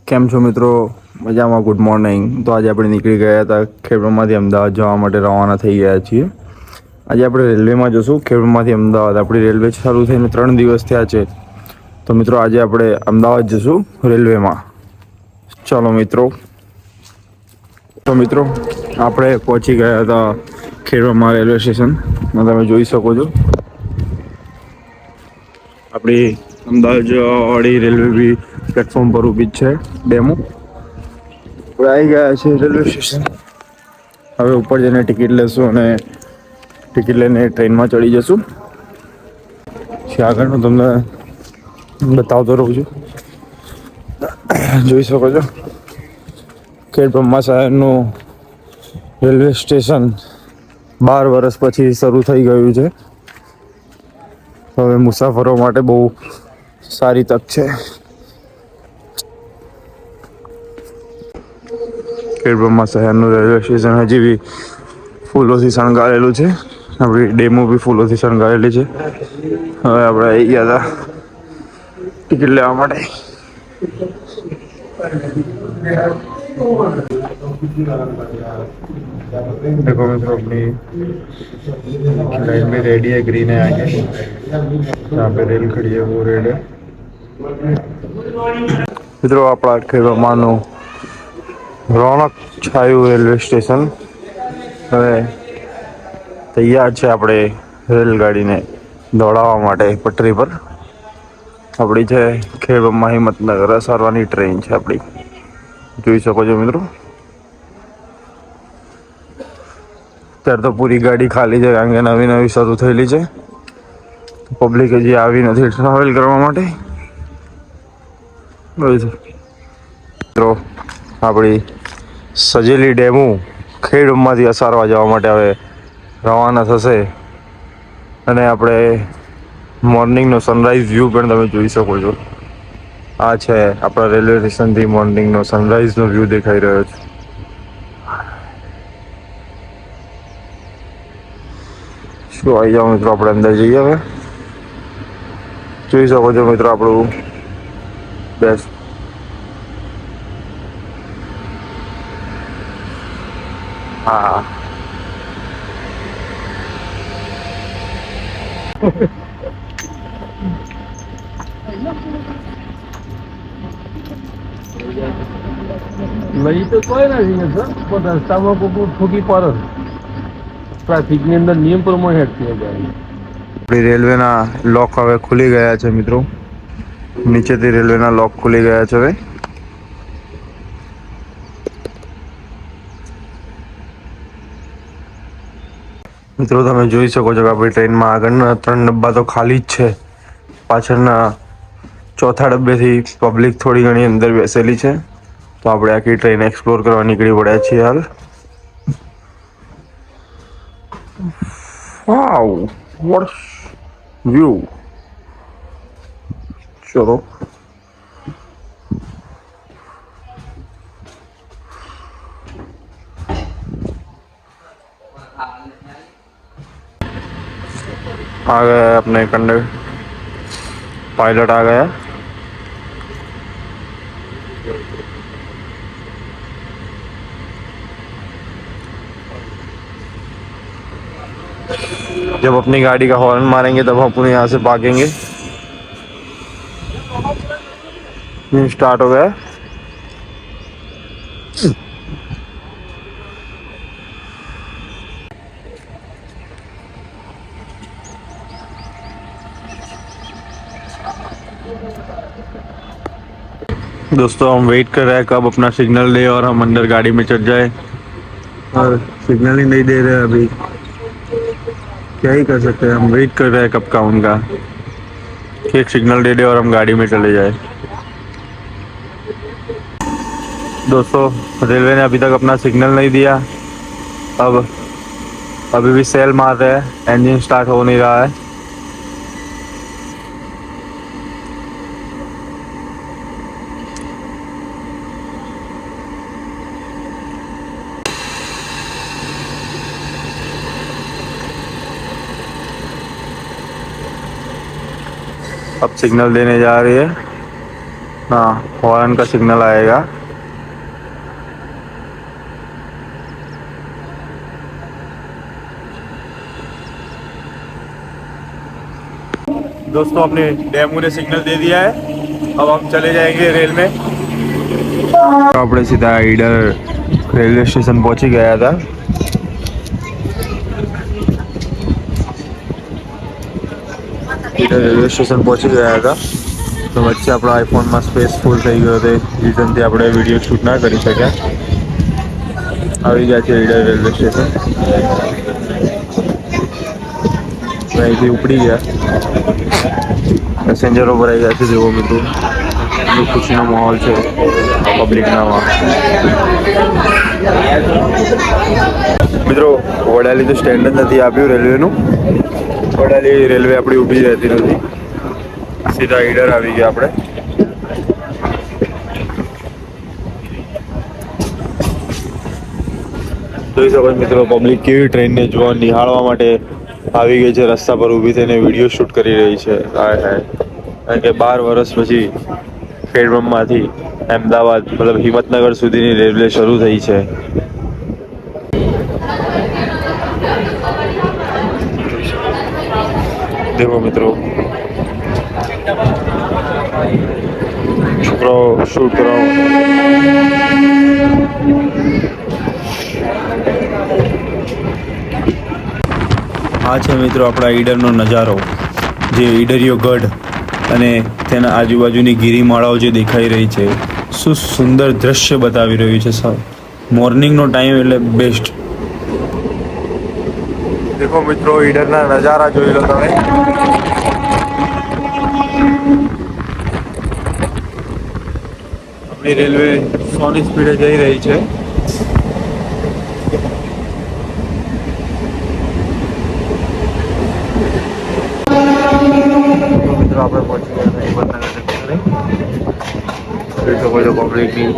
કેમ છો મિત્રો? મજામાં. Good morning. તો આજે આપણે નીકળી ગયા હતા ખેડબ્રહ્માથી અમદાવાદ જવા માટે રવાના થઈ ગયા છીએ. આજે આપણે રેલવેમાં જશું ખેડબ્રહ્માથી અમદાવાદ. આપણી રેલવે ચાલુ થઈને 3 દિવસ થયા છે. તો મિત્રો આજે આપણે અમદાવાદ જશું રેલવેમાં. ચલો મિત્રો. તો મિત્રો આપણે પહોંચી ગયા હતા ખેડબ્રહ્મા રેલવે સ્ટેશન. તમે જોઈ શકો છો આપણી અમદાવાદ વાળી રેલવે બી પ્લેટફોર્મ પર ઊભી જ છે. ડેમો આપણે આવી ગયા છે રેલવે સ્ટેશન. હવે ઉપર જઈને ટિકિટ લેશું અને ટિકિટ લઈને ટ્રેનમાં ચડી જશું. આગળનું તમને બતાવતો રહું છું. જોઈ શકો છો ખેડબ્રહ્મા શહેરનું રેલવે સ્ટેશન 12 વર્ષ પછી શરૂ થઈ ગયું છે. હવે મુસાફરો માટે બહુ સારી તક છે. ખેડબ્રહ્મા શહેરનું રેલવે સ્ટેશન હજી બી ફૂલોથી શણગારેલું છે. આપણી ડેમો બી ફૂલોથી શણગારેલી છે. હવે આપણે આવી ગયા હતા ટિકિટ લેવા માટે. देखो मित्रों अपनी लाइन में रेडी है. ग्रीन है आगे जहाँ पे रेल खड़ी है वो रेड है. મિત્રો આપણા ખેડબ્રહ્માનું રોનક છાયું રેલવે સ્ટેશન હવે તૈયાર છે આપણે રેલગાડીને દોડાવવા માટે પટરી પર. આપણી છે ખેડબ્રહ્મા હિંમતનગર અસારવાની ટ્રેન છે આપણી. જોઈ શકો છો મિત્રો. અત્યારે તો પૂરી ગાડી ખાલી છે કારણ કે નવી નવી શરૂ થયેલી છે. પબ્લિક હજી આવી નથી ટ્રાવેલ કરવા માટે. મિત્રો આપણી સજેલી ડેમો ખેડબ્રહ્માથી અસારવા જવા માટે હવે રવાના થશે. અને આપણે મોર્નિંગનો સનરાઈઝ વ્યૂ પણ તમે જોઈ શકો છો. આ છે આપણા રેલવે સ્ટેશનથી મોર્નિંગનો સનરાઈઝનો વ્યૂ દેખાઈ રહ્યો છે. શું આવી જાઓ મિત્રો, આપણે અંદર જઈએ. હવે જોઈ શકો છો મિત્રો આપણું બેસ્ટ હા લઈ તો કોઈ નથી ને સર, પણ રસ્તામાં કોઈ ઠોકી પડે. ટ્રાફિકની અંદર નિયમ પ્રમાણે હેઠતી ગાડી. આપણી રેલવેના લોક હવે ખુલી ગયા છે મિત્રો. નીચેથી રેલવેના લોક ખુલી ગયા છે હવે. મિત્રો તમે જોઈ શકો છો કે આપણી ટ્રેનમાં આગળના 3 ડબ્બા તો ખાલી જ છે. પાછળના ચોથા ડબ્બેથી પબ્લિક થોડી ઘણી અંદર બેસેલી છે. તો આપણે આખી ટ્રેન એક્સપ્લોર કરવા નીકળી પડ્યા છીએ હાલ. વાવ, વોટ વ્યૂ. ચલો आ गया अपने पायलट आ गया. जब अपनी गाड़ी का हॉर्न मारेंगे तब हम अपने यहाँ से भागेंगे. स्टार्ट हो गया. दोस्तों हम वेट कर रहे हैं कब अपना सिग्नल दे और हम अंदर गाड़ी में चढ़ जाए. और सिग्नल ही नहीं दे रहे अभी. क्या ही कर सकते हैं. हम वेट कर रहे हैं कब का उनका कि एक सिग्नल दे दे और हम गाड़ी में चले जाए. दोस्तों रेलवे ने अभी तक अपना सिग्नल नहीं दिया. अब अभी भी सेल मार रहे हैं. इंजन स्टार्ट हो नहीं रहा है. अब सिग्नल देने जा रही है. हाँ, हॉर्न का सिग्नल आएगा। दोस्तों अपने डेमो ने सिग्नल दे दिया है, अब हम चले जाएंगे रेल में। तो આપણે સીધા ઈડર રેલવે સ્ટેશન પહોંચી ગયા હતા। ઈડર રેલવે સ્ટેશન પહોંચી ગયા હતા તો વચ્ચે આપણો આઈફોનમાં સ્પેસ ફૂલ થઈ ગયો હતો, રીઝનથી આપણે વિડીયો શૂટ ના કરી શક્યા। આવી ગયા છે ઈડર રેલવે સ્ટેશન, અહીંથી ઉપડી ગયા, પેસેન્જરો ભરાઈ ગયા છે। જેવો મિત્રો ખુશીનો માહોલ છે પબ્લિકનામાં। મિત્રો વડાલી તો સ્ટેન્ડ જ નથી આપ્યું રેલવેનું, વડાલી રેલવે આપણી ઊભી રહેતી નથી, સીધા ઈડર આવી ગયા આપણે। જોઈ શકો છો મિત્રો પબ્લિક કેવી ટ્રેનને જોવા નિહાળવા માટે આવી ગઈ છે, રસ્તા પર ઊભી થઈને વિડીયો શૂટ કરી રહી છે। કારણ કે 12 વર્ષ પછી ખેડબ્રહ્માથી અમદાવાદ મતલબ હિંમતનગર સુધીની રેલવે શરૂ થઈ છે। દેખો મિત્રો છોકરાઓ શૂટ કરાવો। આ છે મિત્રો આપણા ઈડરનો નજારો, જે ઈડરિયો ગઢ અને તેના આજુબાજુની ગિરિમાળાઓ જે દેખાઈ રહી છે। શું સુંદર દ્રશ્ય બતાવી રહ્યું છે સર, મોર્નિંગનો ટાઈમ એટલે બેસ્ટ। દેખો મિત્રો ઈડરના નજારા જોઈ લો તમે। આપણી રેલવે 100ની સ્પીડે જઈ રહી છે। મિત્રો આપણે પહોંચી ગયા હિંમતનગર જંકશન। જોઈ શકો છો પબ્લિકની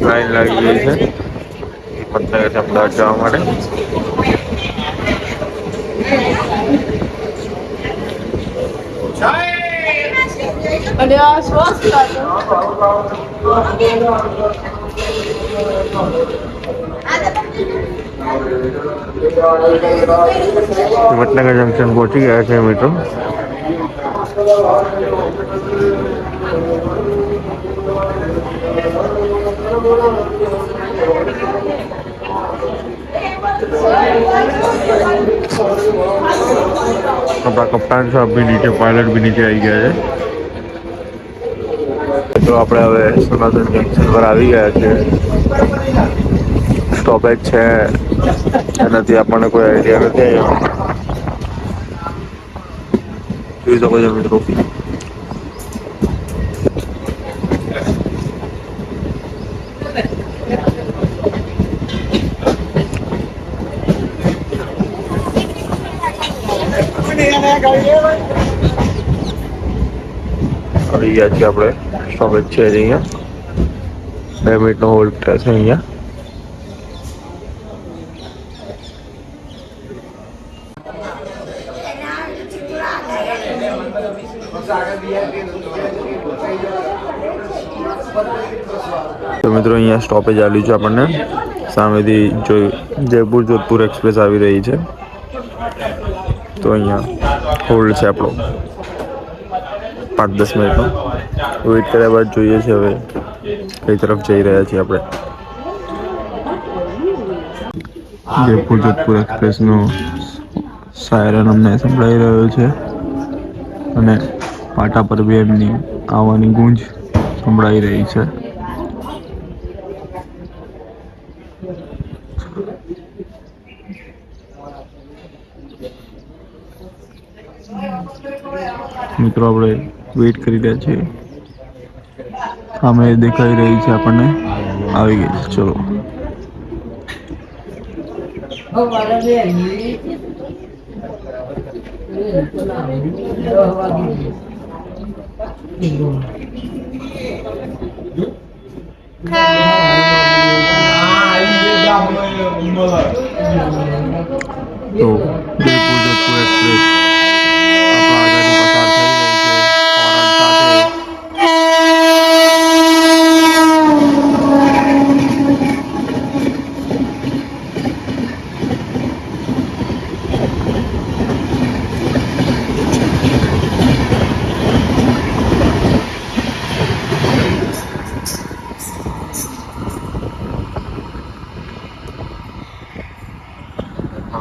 લાઈન લાગી ગઈ છે હિંમતનગરથી અમદાવાદ જવા માટે। હિંમતનગર જંકશન પહોંચી ગયા છે મિત્રો। अपना कप्तान साहब भी नीचे, पायलट भी नीचे आई गया है। तो આપણે હવે સનાતન જંકશન પર આવી ગયા છે। સ્ટોપેજ છે એનાથી આપણને કોઈ આઈડિયા નથી આવ્યો। જોઈ શકો છો મિત્રો આવી ગયા છીએ આપણે। સ્ટોપેજ છે અહીંયા, 2 મિનિટનો હોલ્ડ થશે અહીંયા। તો મિત્રો અહીંયા સ્ટોપેજ આવ્યું છે આપણને, સામેથી જયપુર જોધપુર એક્સપ્રેસ આવી રહી છે। તો અહીંયા હોલ્ડ છે આપણો 5-10 મિનિટનો। વેઇટ કર્યા બાદ જોઈએ છે હવે કઈ તરફ જઈ રહ્યા છીએ આપણે। જયપુર જોધપુર એક્સપ્રેસનો સાયરન અમને સંભળાઈ રહ્યો છે અને પાટા પર બી એમની આવવાની ગૂંજ સંભળાઈ રહી છે। મિત્રો આપણે વેઇટ કરી રહ્યા છીએ, સામે દેખાઈ રહી છે આપણને, આવી ગઈ છે। ચલો તો જયપુર જોધપુર એક્સપ્રેસ આપણા આગળથી પસાર થઈ રહી છે, હોર્ન સાથે।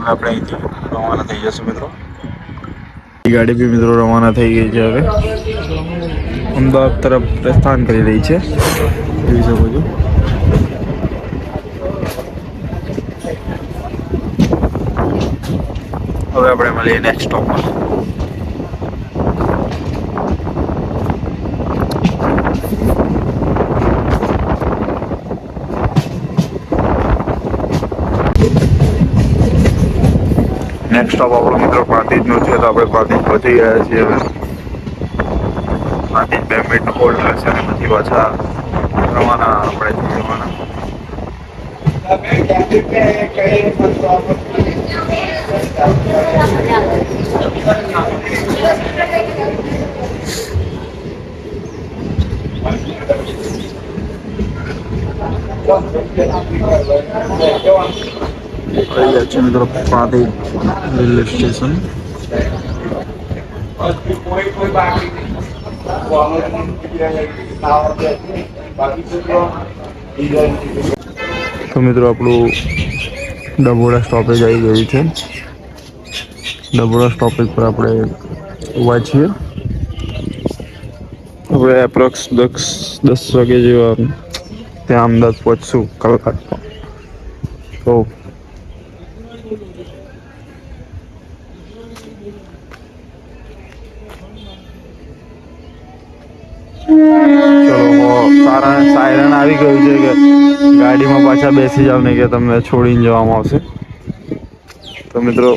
હવે આપણે અહીંથી રવાના થઈ જશું મિત્રો. ગાડી બી મિત્રો રવાના થઈ ગઈ છે. હવે અમદાવાદ તરફ પ્રસ્થાન કરી રહી છે, જોઈ શકો છો. હવે આપણે મળીએ નેક્સ્ટ સ્ટોપમાં. નેક્સ્ટ સ્ટોપ આપણો મિત્રો પ્રાંતિજનો છે, તો આપણે પ્રાંતિજ પહોંચી ગયા છીએ. હવે પ્રાંતિજ 2 મિનિટનો હોલ્ડ રહેશે અને પછી પાછા રવાના આપણે જવાના. મિત્રો પ્રાંતિજ રેલવે સ્ટેશન. તો મિત્રો આપણું ડભોડા સ્ટોપેજ આવી ગયું છે. ડભોડા સ્ટોપેજ પર આપણે ઊભા છીએ. આપણે એપ્રોક્સ 10 વાગે જેવા ત્યાં અમદાવાદ પહોંચશું કલકત્તા. તો સારા સાયરન આવી ગયું છે કે ગાડીમાં પાછા બેસી જાવ ને કે તમને છોડીને જવામાં આવશે. તો મિત્રો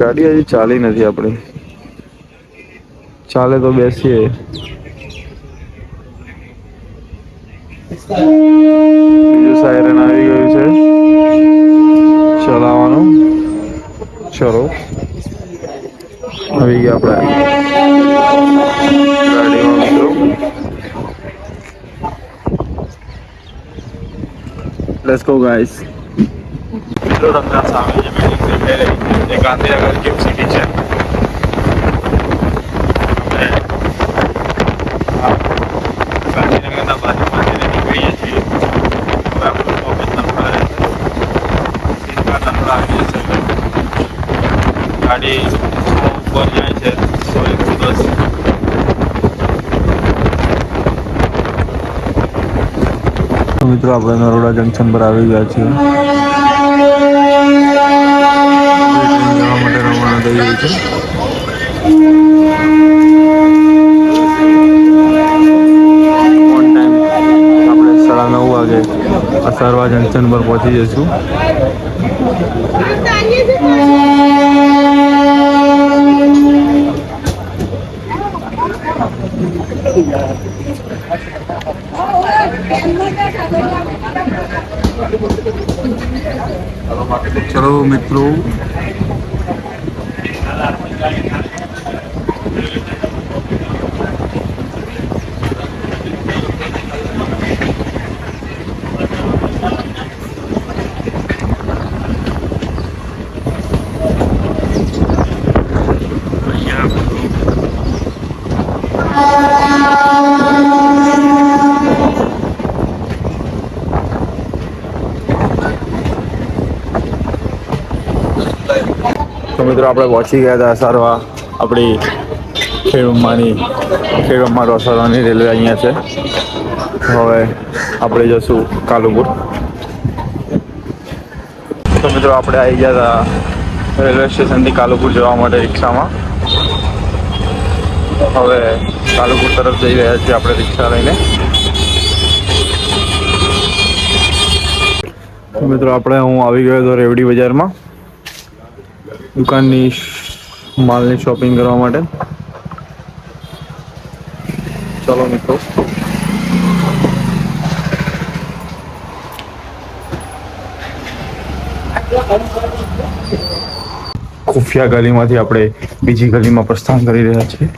ગાડી હજી ચાલી નથી આપણી, ચાલે તો બેસીએ. બીજું સાયરન આવી ગયું છે ચલાવવાનું. ચલો આવી ગયા આપણે ગાડીમાં મિત્રો. Let's go guys. મિત્રો તમને સામે જે બિલ્ડિંગ દેખાઈ રહી છે એ ગાંધીનગર ગિફ્ટ સિટી છે. ગાંધીનગરના બાજુમાંથી નીકળીએ છીએ. હવે આપણું ઓફિસ નંબર રહેશે, સીધા નંબર આવી જશે. ગાડી ઉપર જાય છે 110. મિત્રો આપણે નરોડા જંકશન પર આવી ગયા છીએ. જવા માટે રવાના થઈ ગઈ છે. ઓન ટાઈમ આપણે 9:30 વાગે અસારવા જંકશન પર પહોંચી જઈશું. ચલો મિત્રો, આપણે પહોંચી ગયા હતા અસારવા. આપણી ખેડૂતમાં અસારવાની રેલવે અહીંયા છે. હવે આપણે જશું કાલુપુર. તો મિત્રો આપણે આવી ગયા હતા રેલવે સ્ટેશનથી કાલુપુર જવા માટે રિક્ષામાં. હવે કાલુપુર તરફ જઈ રહ્યા છીએ આપણે રિક્ષા લઈને. તો મિત્રો હું આવી ગયો હતો રેવડી બજારમાં દુકાનની માલની શોપિંગ કરવા માટે. ચલો મિત્રો, ખુફિયા ગલીમાંથી આપણે બીજી ગલીમાં પ્રસ્થાન કરી રહ્યા છીએ.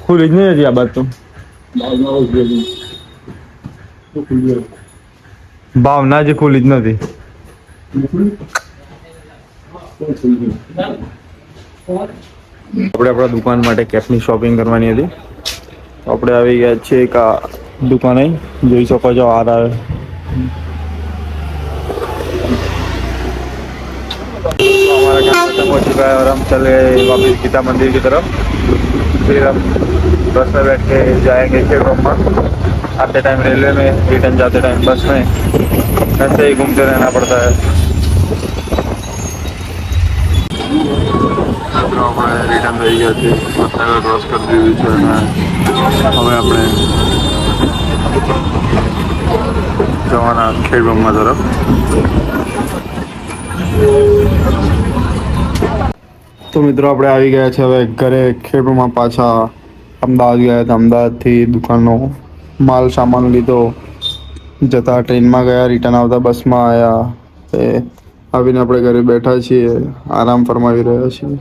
ખુલી જ નહીં હતી આ બાદ તો. ભાવના જે ખુલી જ નથી. આપણે આપણા દુકાન માટે કેપની શોપિંગ કરવાની હતી. આપણે આવી ગયા છીએ એક આ દુકાને, જોઈ શકો છો આ આવે हमारा काम खत्म हो चुका है और हम चल गए वापस गीता मंदिर की तरफ। फिर हम बस में बैठ के जाएंगे खेड़ोमा, आते टाइम रेलवे में, रिटर्न जाते टाइम बस में। ऐसे ही घूमते रहना पड़ता है। આપણે રિટર્ન થઈ ગયા છીએ, મતનગર ક્રોસ કરી દીધું છે અને હવે આપણે જવાના ખેડબ્રહ્મા તરફ। તો મિત્રો આપણે આવી ગયા છે હવે ઘરે। ખેડબ્રહ્મા પાછા અમદાવાદ ગયા હતા, અમદાવાદથી દુકાનનો માલ સામાન લીધો, જતા ટ્રેનમાં ગયા, રિટર્ન આવતા બસમાં આવ્યા। એ આવીને આપણે ઘરે બેઠા છીએ, આરામ ફરમાવી રહ્યા છીએ।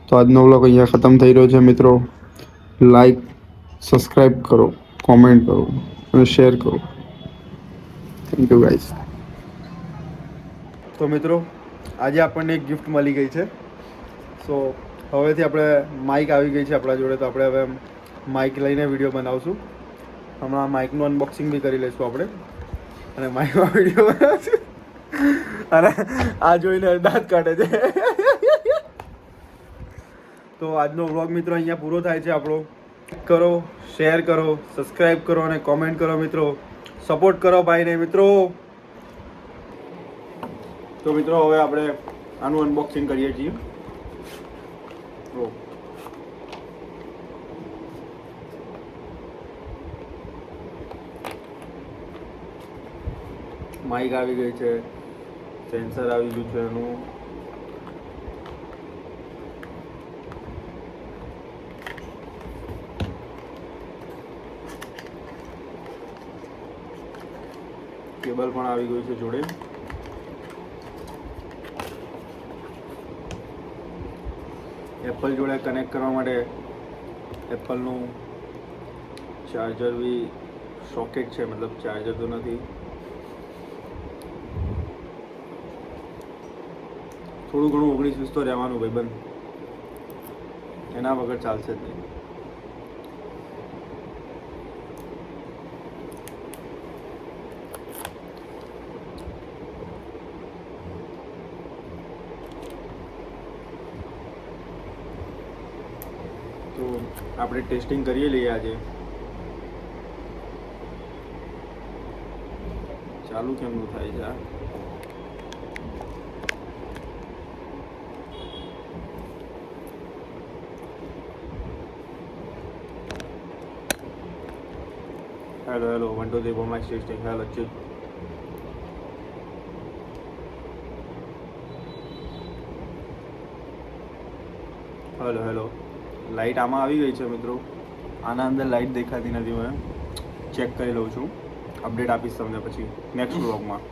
તો આજનો વ્લોગ અહીંયા ખતમ થઈ રહ્યો છે મિત્રો। લાઈક, સબસ્ક્રાઈબ કરો, કોમેન્ટ કરો અને શેર કરો। Thank you guys. તો મિત્રો આજે આપણને એક ગિફ્ટ મળી ગઈ છે। સો હવેથી આપણે માઇક આવી ગઈ છે આપણા જોડે, તો આપણે હવે માઇક લઈને વિડીયો બનાવશું। હમણાં માઇકનું અનબોક્સિંગ બી કરી લઈશું આપણે અને માઇકમાં વિડીયો બનાવશું। અને આ જોઈને દાંત કાઢે છે। તો આજનો વ્લોગ મિત્રો અહીંયા પૂરો થાય છે આપણો। કરો, શેર કરો, સબસ્ક્રાઈબ કરો અને કોમેન્ટ કરો મિત્રો। સપોર્ટ કરો ભાઈને મિત્રો। તો મિત્રો હવે આપણે આનું અનબોક્સિંગ કરીએ છીએ। તો માઇક આવી ગઈ છે, સેન્સર આવી ગયું છે એનું, કેબલ પણ આવી ગયું છે જોડે। એપલ જોડે કનેક્ટ કરવા માટે એપલનું ચાર્જર બી સોકેટ છે, મતલબ ચાર્જર તો નથી। થોડું ઘણું 19-20 તો રહેવાનું ભાઈબંધ, એના વગર ચાલશે જ નહીં। તો આપણે ટેસ્ટિંગ કરીએ લઈએ આજે। ચાલુ કેમનું થાય છે આ? Hello hello 1 2 3 4 mike testing. Hello check. Hello hello, light આમાં આવી ગઈ છે મિત્રો। આના અંદર લાઇટ દેખાતી નથી, મને ચેક કરી લઉં છું, અપડેટ આપીશ તમને પછી નેક્સ્ટ વ્લોગમાં।